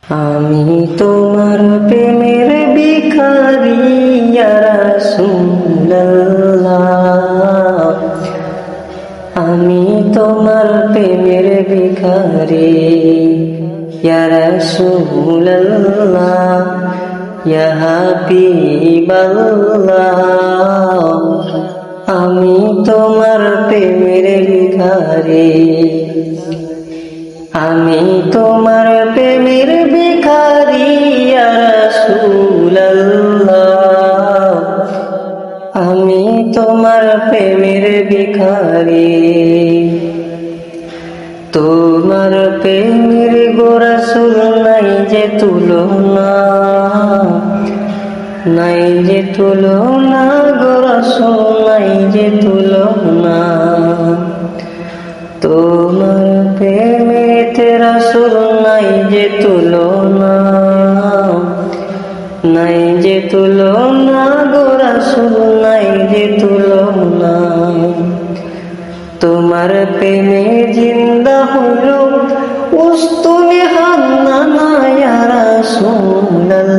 আমি তোমার প্রেমের ভিখারি ইয়া রাসূলুল্লাহ, আমি তোমার প্রেমের ভিখারি ইয়া রাসূলুল্লাহ, ইয়া হাবিবাল্লাহ, আমি তোমার প্রেমের ভিখারি। আমি তোমার প্রেমের ভিখারি ইয়া রাসূলুল্লাহ, আমি তোমার প্রেমের ভিখারি। তোমার প্রেমের গো রাসূল নাই যে তুলনা, নাই যে তুলনা গো রাসূল নাই যে তুলনা। তোমার প্রেমেতে রাসূল নাই যে তুলনা, নাই যে তুলনা গো রাসূল নাই যে তুলনা। তোমার প্রেমে জিন্দা হলো উস্তুনে হান্নানা ইয়া রাসূলুল্লাহ,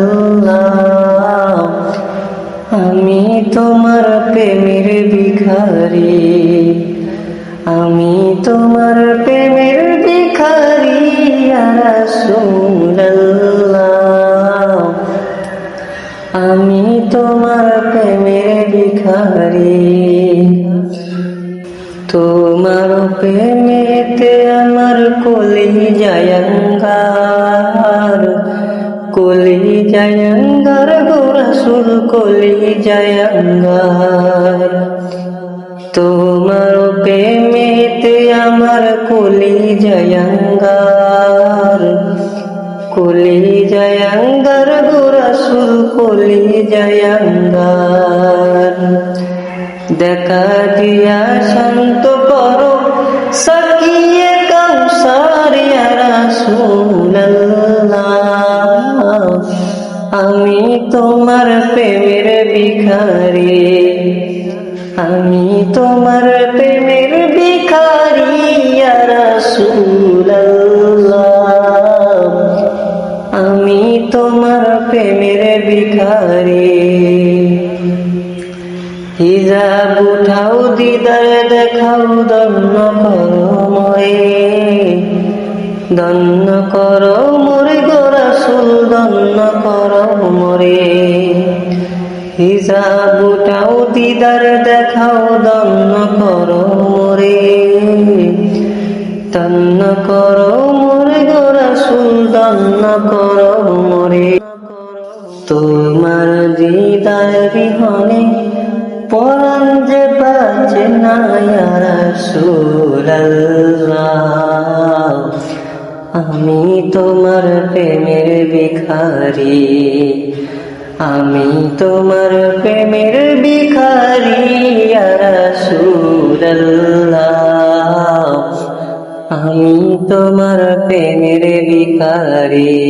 আমি তোমার প্রেমের ভিখারি। আমি তোমার প্রেমের ভিখারি ইয়া রাসূলুল্লাহ, আমি তোমার প্রেমের ভিখারি। তোমার প্রেমেতে আমার কলিজায় আঙ্গার, কলিজায় আঙ্গার গো রাসূল কলিজায় আঙ্গার। তোমার প্রেমেতে আমার কলিজায় আঙ্গার, কলিজায় আঙ্গার গো রাসূল কলিজায় আঙ্গার। দেখা দিয়া শান্ত করো সাকিয়ে কাউসার ইয়া রাসূলুল্লাহ, আমি তোমার প্রেমের ভিখারি। আমি তোমার প্রেমের ভিখারি ইয়া রাসূলুল্লাহ, আমি তোমার প্রেমের ভিখারি। হিজাব উঠাও দিদার দেখাও দন্ন করো মোরে, দন্ন করো মোরে গো রাসূল দন্ন করো মোরে। হিজাব উঠাও দিদার দেখাও দন্ন করো মোরে, দন্ন করো মোরে গো রাসূল দন্ন করো মোরে। তোমার দিদার বিহনে পরাণ যে বাঁচে না ইয়া রাসূলুল্লাহ, আমি তোমার প্রেমের ভিখারি। আমি তোমার প্রেমের ভিখারি ইয়া রাসূলুল্লাহ, আমি তোমার প্রেমের ভিখারি।